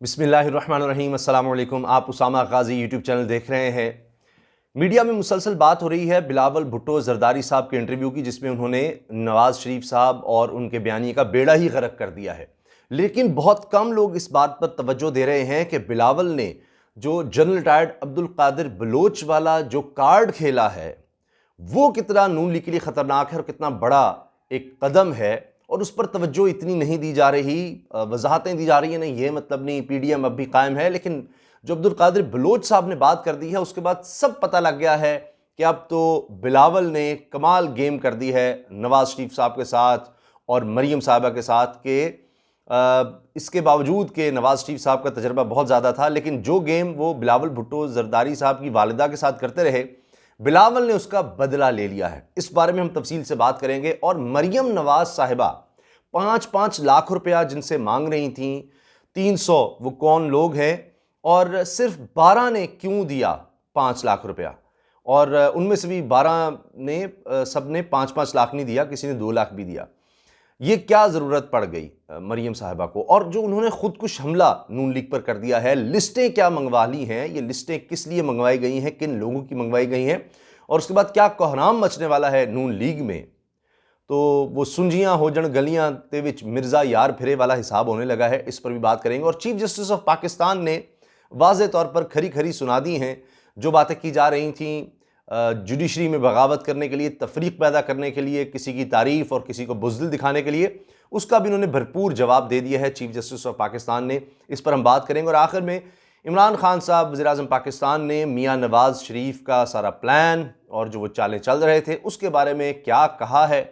बिस्मिल्लाहिर्रहमानिर्रहीम। अस्सलाम वालेकुम। आप उसामा गाजी यूट्यूब चैनल देख रहे हैं। मीडिया में मुसलसल बात हो रही है बिलावल भुट्टो जरदारी साहब के इंटरव्यू की, जिसमें उन्होंने नवाज शरीफ साहब और उनके बयानी का बेड़ा ही गर्क कर दिया है। लेकिन बहुत कम लोग इस बात पर तवज्जो दे रहे हैं कि बिलावल ने जो जनरल रिटायर्ड अब्दुल कादिर बलोच वाला जो कार्ड खेला है वो कितना नून लीग के लिए ख़तरनाक है और कितना बड़ा एक कदम है, और उस पर तवज्जो इतनी नहीं दी जा रही। वजाहतें दी जा रही हैं, नहीं ये मतलब नहीं, पीडीएम अब भी कायम है। लेकिन जो अब्दुल कादिर बलोच साहब ने बात कर दी है उसके बाद सब पता लग गया है कि अब तो बिलावल ने कमाल गेम कर दी है नवाज शरीफ साहब के साथ और मरीम साहबा के साथ के। इसके बावजूद कि नवाज शरीफ साहब का तजर्बा बहुत ज़्यादा था, लेकिन जो गेम वो बिलावल भुट्टो जरदारी साहब की वालिदा के साथ करते रहे, बिलावल ने उसका बदला ले लिया है। इस बारे में हम तफसील से बात करेंगे। और मरियम नवाज साहिबा 5-5 लाख रुपया जिनसे मांग रही थी, 300 वो कौन लोग हैं, और सिर्फ 12 ने क्यों दिया 5 लाख रुपया, और उनमें से भी 12 ने सब ने 5-5 लाख नहीं दिया, किसी ने 2 लाख भी दिया। ये क्या ज़रूरत पड़ गई मरियम साहिबा को, और जो उन्होंने खुदकुश हमला नून लीग पर कर दिया है, लिस्टें क्या मंगवा ली हैं, ये लिस्टें किस लिए मंगवाई गई हैं, किन लोगों की मंगवाई गई हैं, और उसके बाद क्या कोहराम मचने वाला है नून लीग में। तो वो सुंजियां हो जन गलियां ते विच मिर्ज़ा यार फिरे वाला हिसाब होने लगा है। इस पर भी बात करेंगे। और चीफ जस्टिस ऑफ पाकिस्तान ने वाज़े तौर पर खरी खरी सुना दी हैं जो बातें की जा रही थी जुडिशरी में बगावत करने के लिए, तफरीक पैदा करने के लिए, किसी की तारीफ़ और किसी को बुज़दिल दिखाने के लिए, उसका भी उन्होंने भरपूर जवाब दे दिया है चीफ जस्टिस ऑफ पाकिस्तान ने। इस पर हम बात करेंगे। और आखिर में इमरान खान साहब वज़ीर-ए-आज़म पाकिस्तान ने मियाँ नवाज शरीफ का सारा प्लान और जो वो चालें चल रहे थे उसके बारे में क्या कहा है,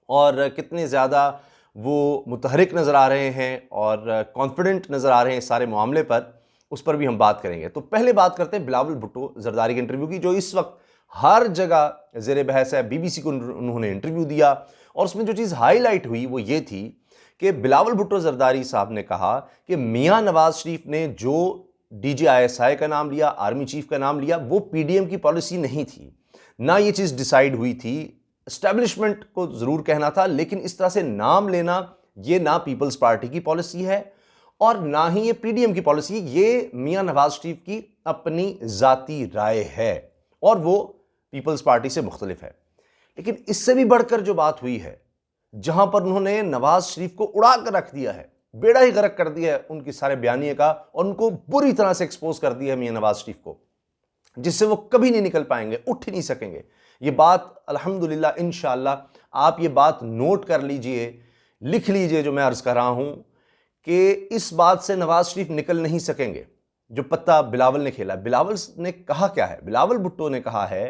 और कितने ज़्यादा वो मुतहरिक नज़र आ रहे हैं और कॉन्फिडेंट नज़र आ रहे हैं इस सारे मामले पर, उस पर भी हम बात करेंगे। तो पहले बात करते हैं बिलावल भुट्टो जरदारी के इंटरव्यू की, जो इस वक्त हर जगह ज़ेर बहस है। बीबीसी को उन्होंने इंटरव्यू दिया और उसमें जो चीज़ हाईलाइट हुई वो ये थी कि बिलावल भुट्टो जरदारी साहब ने कहा कि मियाँ नवाज शरीफ ने जो DGISI का नाम लिया, आर्मी चीफ का नाम लिया, वो PDM की पॉलिसी नहीं थी, ना ये चीज़ डिसाइड हुई थी। एस्टेब्लिशमेंट को ज़रूर कहना था, लेकिन इस तरह से नाम लेना ये ना पीपल्स पार्टी की पॉलिसी है और ना ही ये PDM की पॉलिसी। ये मियाँ नवाज शरीफ की अपनी ज़ाती राय है और वो पीपल्स पार्टी से मुख्तलिफ है। लेकिन इससे भी बढ़कर जो बात हुई है, जहां पर उन्होंने नवाज शरीफ को उड़ा कर रख दिया है, बेड़ा ही गर्क कर दिया है उनकी सारे बयानिए का, और उनको बुरी तरह से एक्सपोज कर दिया है मियाँ नवाज शरीफ को, जिससे वो कभी नहीं निकल पाएंगे, उठ ही नहीं सकेंगे। ये बात अल्हम्दुलिल्लाह, इंशाअल्लाह आप ये बात नोट कर लीजिए, लिख लीजिए जो मैं अर्ज़ कर रहा हूं, कि इस बात से नवाज शरीफ निकल नहीं सकेंगे जो पत्ता बिलावल ने खेला। बिलावल ने कहा क्या है? बिलावल भुट्टो ने कहा है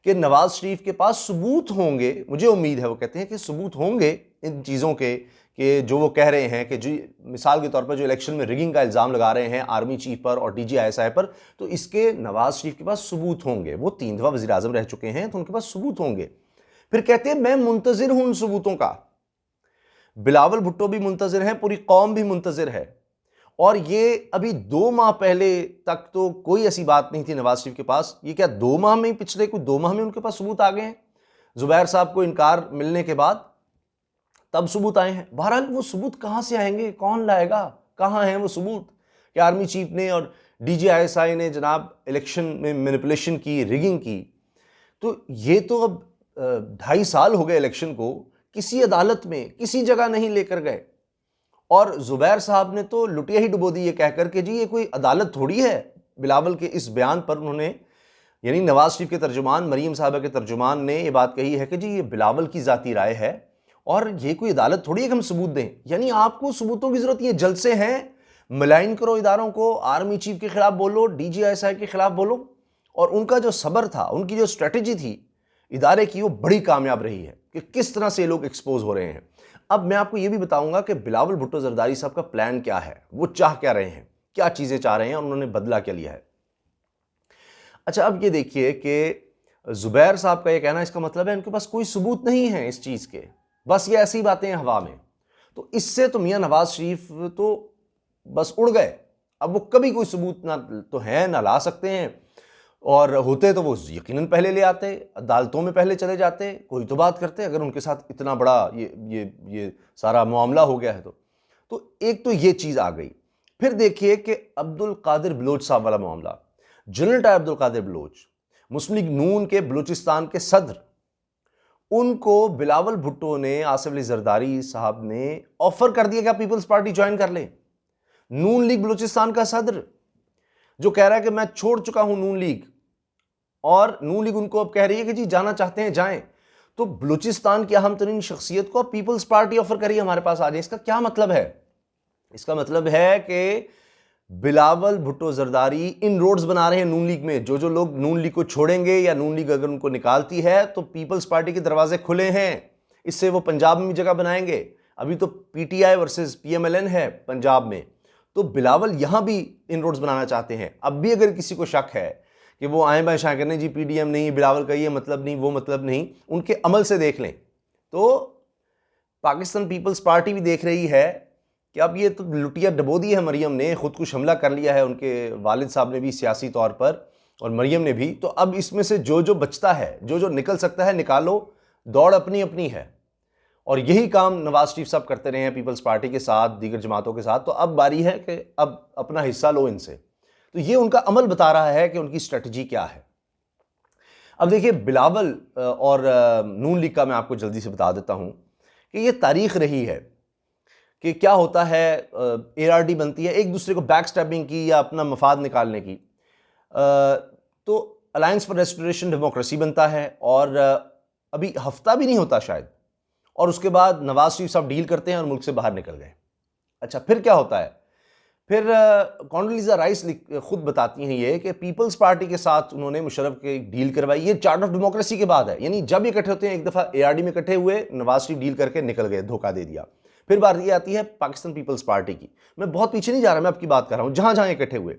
कि नवाज शरीफ के पास सबूत होंगे, मुझे उम्मीद है, वो कहते हैं कि सबूत होंगे इन चीज़ों के, कि जो वो कह रहे हैं कि जो मिसाल के तौर पर जो इलेक्शन में रिगिंग का इल्ज़ाम लगा रहे हैं आर्मी चीफ पर और DGISI पर, तो इसके नवाज शरीफ के पास सबूत होंगे। वो 3 दफ़ा वज़ीर आज़म रह चुके हैं, तो उनके पास सबूत होंगे। फिर कहते हैं मैं मुंतज़िर हूं उन सबूतों का। बिलावल भुट्टो भी मुंतज़िर हैं, पूरी कौम भी मुंतज़िर है। और ये अभी 2 माह पहले तक तो कोई ऐसी बात नहीं थी नवाज शरीफ के पास। ये क्या 2 माह में ही, पिछले कुछ 2 माह में उनके पास सबूत आ गए हैं? जुबैर साहब को इनकार मिलने के बाद तब सबूत आए हैं। बहरहाल वो सबूत कहां से आएंगे, कौन लाएगा, कहां हैं वो सबूत कि आर्मी चीफ ने और DGISI ने जनाब इलेक्शन में मैनिपुलेशन की, रिगिंग की? तो ये तो अब 2.5 साल हो गए इलेक्शन को, किसी अदालत में किसी जगह नहीं लेकर गए, और जुबैर साहब ने तो लुटिया ही डुबो दी ये कहकर के जी ये कोई अदालत थोड़ी है। बिलावल के इस बयान पर उन्होंने, यानी नवाज शरीफ के तर्जुमान, मरीम साहबा के तर्जुमान ने ये बात कही है कि जी ये बिलावल की ज़ाती राय है और ये कोई अदालत थोड़ी है कि हम सबूत दें। यानी आपको सबूतों की ज़रूरत, ये जलसे हैं, मलाइन करो इदारों को, आर्मी चीफ के खिलाफ बोलो, DGISI के खिलाफ बोलो। और उनका जो सब्र था, उनकी जो स्ट्रेटजी थी इदारे की, वो बड़ी कामयाब रही है कि किस तरह से ये लोग एक्सपोज हो रहे हैं। अब मैं आपको ये भी बताऊंगा कि बिलावल भुट्टो जरदारी साहब का प्लान क्या है, वो चाह क्या रहे हैं, क्या चीज़ें चाह रहे हैं और उन्होंने बदला क्या लिया है। अच्छा, अब ये देखिए कि जुबैर साहब का ये कहना, इसका मतलब है उनके पास कोई सबूत नहीं है इस चीज़ के, बस ये ऐसी बातें हैं हवा में। तो इससे तो मियाँ नवाज शरीफ तो बस उड़ गए। अब वो कभी कोई सबूत ना तो है ना ला सकते हैं, और होते तो वो यकीनन पहले ले आते, अदालतों में पहले चले जाते, कोई तो बात करते, अगर उनके साथ इतना बड़ा ये सारा मामला हो गया है तो एक तो ये चीज़ आ गई। फिर देखिए कि अब्दुल कादिर बलोच साहब वाला मामला, जनरल डायर अब्दुल कादिर बलोच, मुस्लिम लीग नून के बलूचिस्तान के सदर, उनको बिलावल भुट्टो ने, आसिफ अली जरदारी साहब ने ऑफर कर दिया कि आप पीपल्स पार्टी ज्वाइन कर लें। नून लीग बलूचिस्तान का सदर जो कह रहा है कि मैं छोड़ चुका हूं नून लीग, और नून लीग उनको अब कह रही है कि जी जाना चाहते हैं जाएं, तो बलूचिस्तान की अहम तरीन शख्सियत को पीपल्स पार्टी ऑफर करिए हमारे पास आ जाए। इसका क्या मतलब है? इसका मतलब है कि बिलावल भुट्टो जरदारी इन रोड्स बना रहे हैं नून लीग में। जो जो लोग नून लीग को छोड़ेंगे या नून लीग अगर उनको निकालती है तो पीपल्स पार्टी के दरवाजे खुले हैं, इससे वो पंजाब में भी जगह बनाएंगे। अभी तो पीटीआई वर्सेस पीएमएलएन है पंजाब में, तो बिलावल यहां भी इन रोड्स बनाना चाहते हैं। अब भी अगर किसी को शक है कि वो आए बाएं शाएं करने, जी पीडीएम नहीं, बिलावल का ये मतलब नहीं, वो मतलब नहीं, उनके अमल से देख लें तो पाकिस्तान पीपल्स पार्टी भी देख रही है कि अब ये तो लुटिया डबो दी है मरियम ने, खुदकुश हमला कर लिया है उनके वालिद साहब ने भी सियासी तौर पर, और मरियम ने भी। तो अब इसमें से जो जो बचता है, जो जो निकल सकता है निकालो, दौड़ अपनी अपनी है। और यही काम नवाज शरीफ साहब करते रहे हैं पीपल्स पार्टी के साथ, दीगर जमातों के साथ। तो अब बारी है कि अब अपना हिस्सा लो इनसे। तो ये उनका अमल बता रहा है कि उनकी स्ट्रेटजी क्या है। अब देखिए बिलावल और नून लीग का मैं आपको जल्दी से बता देता हूं कि ये तारीख रही है कि क्या होता है। एआरडी बनती है एक दूसरे को बैक स्टैबिंग की या अपना मफाद निकालने की, तो अलायंस फॉर रेस्टोरेशन डेमोक्रेसी बनता है, और अभी हफ्ता भी नहीं होता शायद, और उसके बाद नवाज शरीफ साहब डील करते हैं और मुल्क से बाहर निकल गए। अच्छा, फिर क्या होता है? फिर कॉन्डोलीजा राइस खुद बताती हैं ये कि पीपल्स पार्टी के साथ उन्होंने मुशर्रफ के एक डील करवाई। ये चार्ट ऑफ डेमोक्रेसी के बाद है, यानी जब ये इकट्ठे होते हैं, एक दफ़ा एआरडी में इकट्ठे हुए, नवाज शरीफ डील करके निकल गए, धोखा दे दिया। फिर बात ये आती है पाकिस्तान पीपल्स पार्टी की। मैं बहुत पीछे नहीं जा रहा, मैं आपकी बात कर रहा हूँ जहाँ जहाँ इकट्ठे हुए।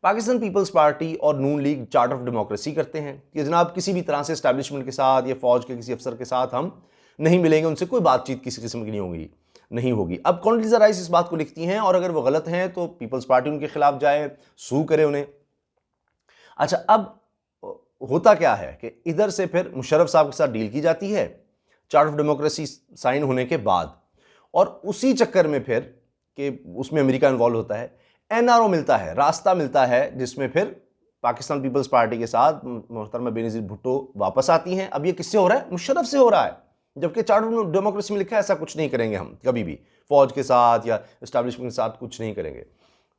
पाकिस्तान पीपल्स पार्टी और नून लीग चार्ट ऑफ डेमोक्रेसी करते हैं कि जनाब किसी भी तरह से इस्टेब्लिशमेंट के साथ या फौज के किसी अफसर के साथ हम नहीं मिलेंगे, उनसे कोई बातचीत किसी किस्म की नहीं होगी। अब कॉन्डोलीजा राइस इस बात को लिखती हैं, और अगर वो गलत हैं तो पीपल्स पार्टी उनके खिलाफ जाए, सू करे उन्हें। अच्छा, अब होता क्या है कि इधर से फिर मुशर्रफ साहब के साथ डील की जाती है चार्ट ऑफ डेमोक्रेसी साइन होने के बाद, और उसी चक्कर में फिर कि उसमें अमेरिका इन्वॉल्व होता है, एनआरओ मिलता है, रास्ता मिलता है, जिसमें फिर पाकिस्तान पीपल्स पार्टी के साथ मोहतरमा बेनज़ीर भुट्टो वापस आती हैं। अब ये किससे हो रहा है? मुशर्रफ से हो रहा है, जबकि चार्ट ऑफ डेमोक्रेसी में लिखा है ऐसा कुछ नहीं करेंगे हम कभी भी, फौज के साथ या इस्टेब्लिशमेंट के साथ कुछ नहीं करेंगे।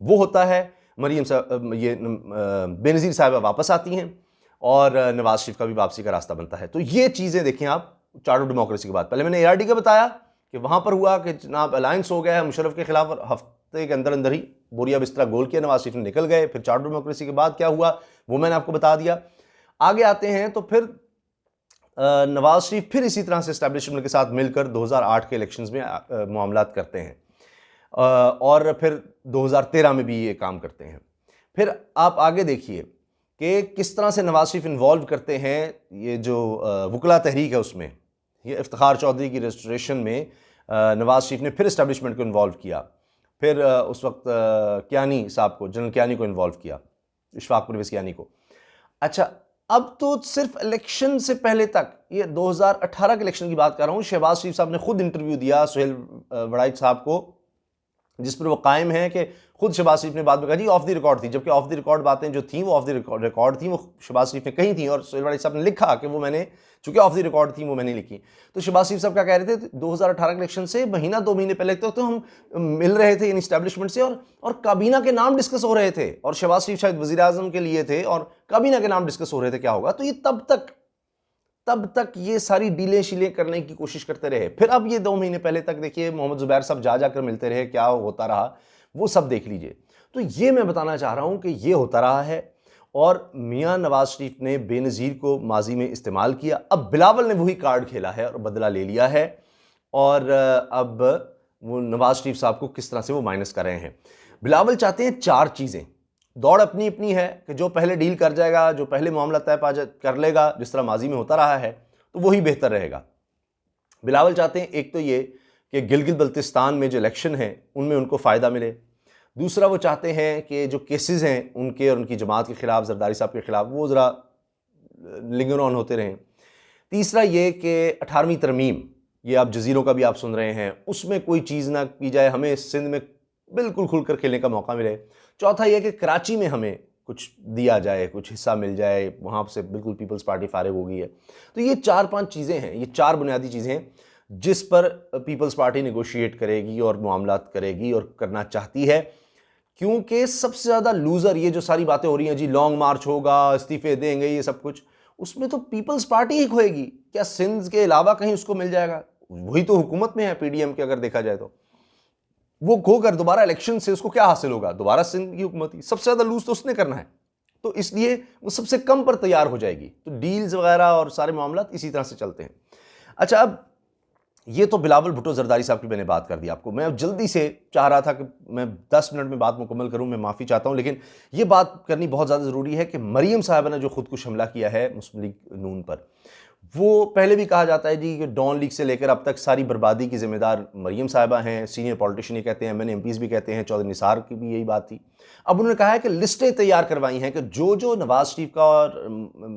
वो होता है, मरियम साहब, ये बेनज़ीर साहबा वापस आती हैं, और नवाज शरीफ का भी वापसी का रास्ता बनता है। तो ये चीज़ें देखें आप चार्ट ऑफ डेमोक्रेसी के बाद। पहले मैंने एआरडी का बताया कि वहाँ पर हुआ कि जनाब अलायंस हो गया है मुशर्रफ के खिलाफ, और हफ्ते के अंदर अंदर ही बोरिया बिस्तरा गोल किया, नवाज शरीफ ने निकल गए। फिर चार्ट ऑफ डेमोक्रेसी के बाद क्या हुआ वो मैंने आपको बता दिया। आगे आते हैं तो फिर नवाज शरीफ फिर इसी तरह से इस्टेब्लिशमेंट के साथ मिलकर 2008 के इलेक्शंस में मामलात करते हैं, और फिर 2013 में भी ये काम करते हैं। फिर आप आगे देखिए कि किस तरह से नवाज शरीफ इन्वॉल्व करते हैं ये जो वकला तहरीक है उसमें। ये इफ्तिखार चौधरी की रजिस्ट्रेशन में नवाज शरीफ ने फिर इस्टेब्लिशमेंट को इन्वॉल्व किया। फिर उस वक्त कियानी साहब को, जनरल कियानी को इन्वॉल्व किया, इशफाक परवेज़ कियानी को। अच्छा, अब तो सिर्फ इलेक्शन से पहले तक, ये 2018 के इलेक्शन की बात कर रहा हूँ, शहबाज शरीफ साहब ने खुद इंटरव्यू दिया सुहेल वड़ाइच साहब को, जिस पर वो कायम है कि खुद शहबाज शरीफ ने बाद में कहा जी ऑफ द रिकॉर्ड थी, जबकि ऑफ द रिकॉर्ड बातें जो थी वो ऑफ द रिकॉर्ड थी, वो शहबाज शरीफ ने कही थी, और सुहेल वड़ाइच साहब ने लिखा कि वो मैंने, चूंकि ऑफ द रिकॉर्ड थी, वो मैंने लिखी। तो शहबाज शरीफ साहब क्या कह रहे थे, 2018 के इलेक्शन से महीना 2 महीने पहले तक तो हम मिल रहे थे इन इस्टेब्लिशमेंट से, और काबीना के नाम डिस्कस हो रहे थे, और शहबाज शरीफ शायद वज़ीर आज़म के लिए थे, और काबीना के नाम डिस्कस हो रहे थे क्या होगा। तो ये तब तक ये सारी डीलें शीलें करने की कोशिश करते रहे। फिर अब ये 2 महीने पहले तक देखिए मोहम्मद ज़ुबैर साहब जाकर मिलते रहे, क्या होता रहा वो सब देख लीजिए। तो ये मैं बताना चाह रहा हूं कि ये होता रहा है, और मियां नवाज शरीफ ने बेनज़ीर को माजी में इस्तेमाल किया। अब बिलावल ने वही कार्ड खेला है और बदला ले लिया है, और अब वो नवाज शरीफ साहब को किस तरह से वो माइनस कर रहे हैं। बिलावल चाहते हैं 4 चीज़ें, दौड़ अपनी अपनी है कि जो पहले डील कर जाएगा, जो पहले मामला तय कर लेगा, जिस तरह माजी में होता रहा है, तो वही बेहतर रहेगा। बिलावल चाहते हैं एक तो ये कि गिलगित बल्तिस्तान में जो इलेक्शन है उनमें उनको फ़ायदा मिले। दूसरा, वो चाहते हैं कि जो केसेस हैं उनके और उनकी जमात के ख़िलाफ़, जरदारी साहब के ख़िलाफ़, वो ज़रा लिंगर ऑन होते रहें। तीसरा ये कि 18वीं तरमीम, ये आप जज़ीरों का भी आप सुन रहे हैं, उसमें कोई चीज़ ना की जाए, हमें सिंध में बिल्कुल खुलकर खेलने का मौका मिले। चौथा यह कि कराची में हमें कुछ दिया जाए, कुछ हिस्सा मिल जाए, वहाँ से बिल्कुल पीपल्स पार्टी फारिग हो गई है। तो ये 4-5 चीज़ें हैं, ये 4 बुनियादी चीज़ें हैं जिस पर पीपल्स पार्टी नेगोशिएट करेगी और मामलात करेगी और करना चाहती है। क्योंकि सबसे ज़्यादा लूज़र ये जो सारी बातें हो रही हैं जी, लॉन्ग मार्च होगा, इस्तीफे देंगे, ये सब कुछ, उसमें तो पीपल्स पार्टी ही खोएगी। क्या सिंध के अलावा कहीं उसको मिल जाएगा? वही तो हुकूमत में है पीडीएम के, अगर देखा जाए तो वो खोकर दोबारा इलेक्शन से उसको क्या हासिल होगा? दोबारा सिंध की हुकूमत ही। सबसे ज़्यादा लूज तो उसने करना है, तो इसलिए वो सबसे कम पर तैयार हो जाएगी। तो डील्स वगैरह और सारे मामला इसी तरह से चलते हैं। अच्छा, अब ये तो बिलावल भुट्टो जरदारी साहब की मैंने बात कर दी आपको। मैं अब जल्दी से चाह रहा था कि मैं 10 मिनट में बात मुकम्मल करूं, मैं माफ़ी चाहता हूं, लेकिन ये बात करनी बहुत ज़्यादा ज़रूरी है कि मरीम साहबा ने जो खुदकुश हमला किया है मुस्लिम लीग नून पर, वो पहले भी कहा जाता है जी कि डॉन लीग से लेकर अब तक सारी बर्बादी की जिम्मेदार मरीम साहिबा हैं। सीनियर पॉलिटिशियन ये कहते हैं, मैंने एमपीज़ भी कहते हैं, चौधरी निसार की भी यही बात थी। अब उन्होंने कहा है कि लिस्टें तैयार करवाई हैं कि जो जो नवाज शरीफ का और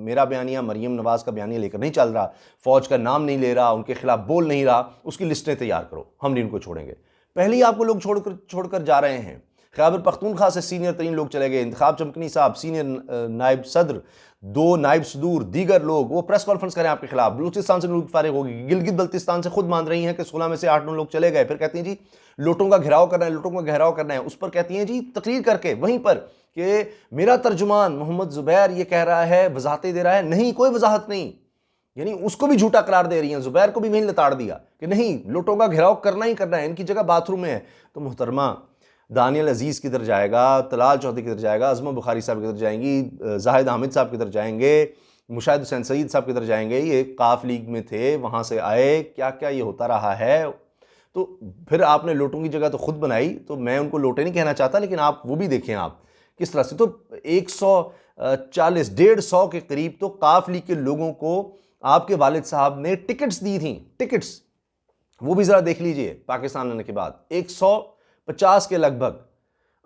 मेरा बयानिया, मरीम नवाज का बयानिया लेकर नहीं चल रहा, फौज का नाम नहीं ले रहा, उनके खिलाफ बोल नहीं रहा, उसकी लिस्टें तैयार करो, हम नहीं उनको छोड़ेंगे। पहले ही आपको लोग छोड़कर जा रहे हैं। खैबर पख्तूनख्वा से सीनियर तरीन लोग चले गए, इंतखाब चमकनी साहब, सीनियर नायब सदर, 2 नायब सदूर, दीगर लोग, वो प्रेस कॉन्फ्रेंस करें आपके खिलाफ। बलूचिस्तान से लोग फारिग होगी, गिलगित बल्तिस्तान से खुद मान रही हैं कि 16 में से 8-9 लोग चले गए। फिर कहती हैं जी लोटों का घेराव करना है, लोटों का घेराव करना है। उस पर कहती हैं जी तकरीर करके वहीं पर कि मेरा तर्जुमान मोहम्मद जुबैर ये कह रहा है, वजाहतें दे रहा है। नहीं, कोई वजाहत नहीं, यानी उसको भी झूठा करार दे रही हैं। जुबैर को भी वहीं लताड़ दिया कि नहीं, लोटों का घेराव करना ही करना है, इनकी जगह बाथरूम में है। तो मोहतरमा, दानियल अजीज़ किधर जाएगा, तलाल चौधरी किधर जाएगा, अज़मा बुखारी साहब किधर जाएंगी, जाहिद हामिद साहब किधर जाएंगे, मुशाहिद हुसैन सईद साहब किधर जाएंगे? ये काफ लीग में थे, वहाँ से आए, क्या क्या ये होता रहा है। तो फिर आपने लोटों की जगह तो खुद बनाई। तो मैं उनको लोटे नहीं कहना चाहता, लेकिन आप वो भी देखें आप किस तरह से। तो 140-150 के करीब तो काफ लीग के लोगों को आपके वालिद साहब ने टिकट्स दी थी, टिकट्स, वो भी ज़रा देख लीजिए पाकिस्तान आने के बाद 150 के लगभग,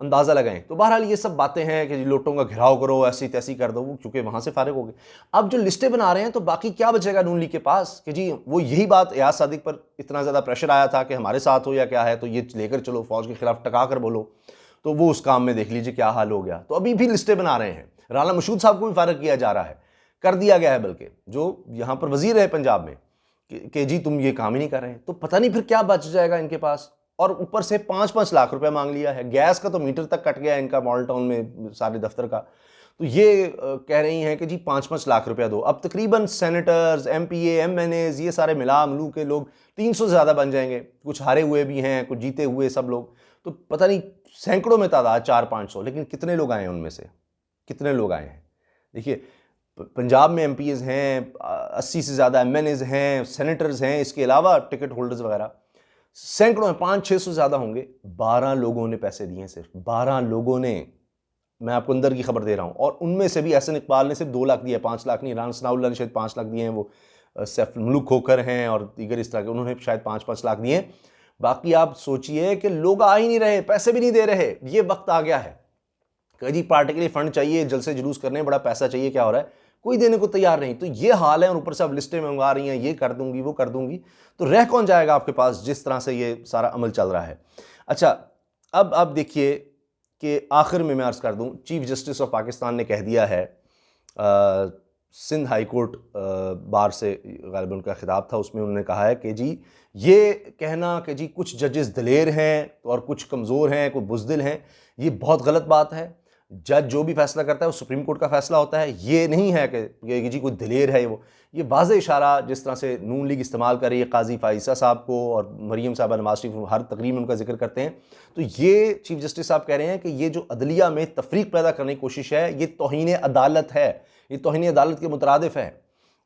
अंदाज़ा लगाएं। तो बहरहाल ये सब बातें हैं कि लोटों का घेराव करो, ऐसी तैसी कर दो, चूंकि वहां से फारिग हो गए। अब जो लिस्टें बना रहे हैं, तो बाकी क्या बचेगा नून लीग के पास कि जी वो यही बात, एयाज सादिक पर इतना ज़्यादा प्रेशर आया था कि हमारे साथ हो या क्या है, तो ये लेकर चलो, फौज के खिलाफ टका कर बोलो, तो वो उस काम में देख लीजिए क्या हाल हो गया। तो अभी भी लिस्टें बना रहे हैं। राना मशहूद साहब को भी फारिग किया जा रहा है, कर दिया गया है, बल्कि जो यहाँ पर वजीर है पंजाब में कि जी तुम ये काम ही नहीं कर रहे हैं। तो पता नहीं फिर क्या बच जाएगा इनके पास। और ऊपर से 5-5 लाख रुपए मांग लिया है। गैस का तो मीटर तक कट गया है इनका मॉडल टाउन में सारे दफ्तर का। तो ये कह रही हैं कि जी 5-5 लाख रुपया दो। अब तकरीबन सेनेटर्स, एमपीए, एमएनएज, ये सारे मिला मिलू के लोग 300 से ज़्यादा बन जाएंगे। कुछ हारे हुए भी हैं, कुछ जीते हुए, सब लोग। तो पता नहीं सैकड़ों में तादाद, 400-500। लेकिन कितने लोग आए हैं उनमें से, कितने लोग आए हैं? देखिए, पंजाब में एमपीएज हैं, 80 से ज़्यादा एमएनएज हैं, सेनेटर्स हैं, इसके अलावा टिकट होल्डर्स वगैरह सैकड़ों हैं, 500-600 से ज़्यादा होंगे। 12 लोगों ने पैसे दिए हैं, सिर्फ 12 लोगों ने। मैं आपको अंदर की खबर दे रहा हूँ। और उनमें से भी एहसन इकबाल ने सिर्फ 2 लाख दिए, 5 लाख नहीं। राना सनाउल्लाह ने शायद 5 लाख दिए हैं, वो सैफ मुल्क खोकर हैं और दीगर इस तरह के, उन्होंने शायद 5-5 लाख दिए। बाकी आप सोचिए कि लोग आ ही नहीं रहे, पैसे भी नहीं दे रहे। ये वक्त आ गया है कि जी पार्टी के लिए फंड चाहिए, जलसे जुलूस करने, बड़ा पैसा चाहिए, क्या हो रहा है, कोई देने को तैयार नहीं। तो ये हाल है। और ऊपर से अब लिस्टें मंगवा रही हैं, ये कर दूंगी, वो कर दूंगी। तो रह कौन जाएगा आपके पास जिस तरह से ये सारा अमल चल रहा है। अच्छा, अब आप देखिए कि आखिर में मैं अर्ज़ कर दूं, चीफ जस्टिस ऑफ पाकिस्तान ने कह दिया है, सिंध हाई कोर्ट बार से गालिबन उनका खिताब था, उसमें उन्होंने कहा है कि जी ये कहना कि जी कुछ जजेस दलेर हैं और कुछ कमज़ोर हैं, कोई बुज़दिल हैं, ये बहुत गलत बात है। जज जो भी फैसला करता है वो सुप्रीम कोर्ट का फैसला होता है। ये नहीं है कि जी कोई दलेर है वो। ये वाज़े इशारा जिस तरह से नून लीग इस्तेमाल कर रही है काजी फ़ाइज़ा साहब को, और मरीम साहबा, नवाज शरीफ हर तकरीर में उनका जिक्र करते हैं। तो ये चीफ जस्टिस साहब कह रहे हैं कि ये जो अदलिया में तफरीक पैदा करने की कोशिश है, ये तौहीन अदालत है, ये तौहीन अदालत के मुतरादिफ है।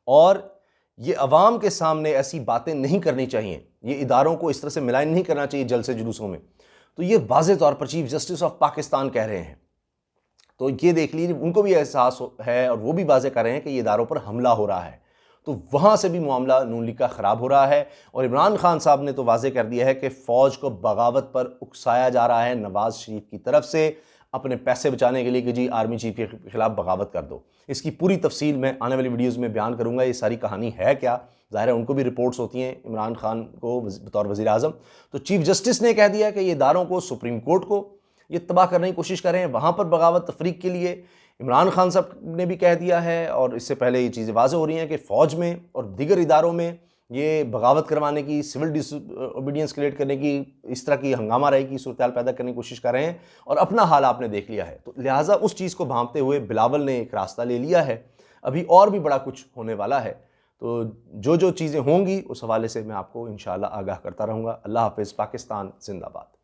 और ये अवाम के सामने ऐसी बातें नहीं करनी चाहिए, ये इदारों को इस तरह से मिलान नहीं करना चाहिए जलसे जुलूसों में। तो ये वाज़े तौर पर चीफ जस्टिस ऑफ पाकिस्तान कह रहे हैं। तो ये देख लीजिए, उनको भी एहसास है और वो भी वाज़े कर रहे हैं कि ये इदारों पर हमला हो रहा है। तो वहाँ से भी मामला नून लीग का ख़राब हो रहा है। और इमरान खान साहब ने तो वाज़े कर दिया है कि फ़ौज को बगावत पर उकसाया जा रहा है नवाज शरीफ की तरफ से, अपने पैसे बचाने के लिए कि जी आर्मी चीफ के खिलाफ बगावत कर दो। इसकी पूरी तफसील मैं आने वाली वीडियोज़ में बयान करूँगा, ये सारी कहानी है क्या, ज़ाहिर है उनको भी रिपोर्ट्स होती हैं इमरान खान को बतौर वज़ीर आज़म। तो चीफ जस्टिस ने कह दिया कि ये इदारों को, सुप्रीम कोर्ट को ये तबाह करने की कोशिश कर रहे हैं, वहाँ पर बगावत तफरीक के लिए इमरान खान साहब ने भी कह दिया है। और इससे पहले ये चीज़ें वाज़ेह हो रही हैं कि फ़ौज में और दीगर इदारों में ये बगावत करवाने की, सिविल डिसओबीडियंस क्रिएट करने की, इस तरह की हंगामा राई की सूरत पैदा करने की कोशिश कर रहे हैं और अपना हाल आपने देख लिया है। तो लिहाजा उस चीज़ को भांपते हुए बिलावल ने एक रास्ता ले लिया है। अभी और भी बड़ा कुछ होने वाला है, तो जो जो चीज़ें होंगी उस हवाले से मैं आपको इंशाअल्लाह आगाह करता रहूँगा। अल्लाह हाफ़िज़। पाकिस्तान जिंदाबाद।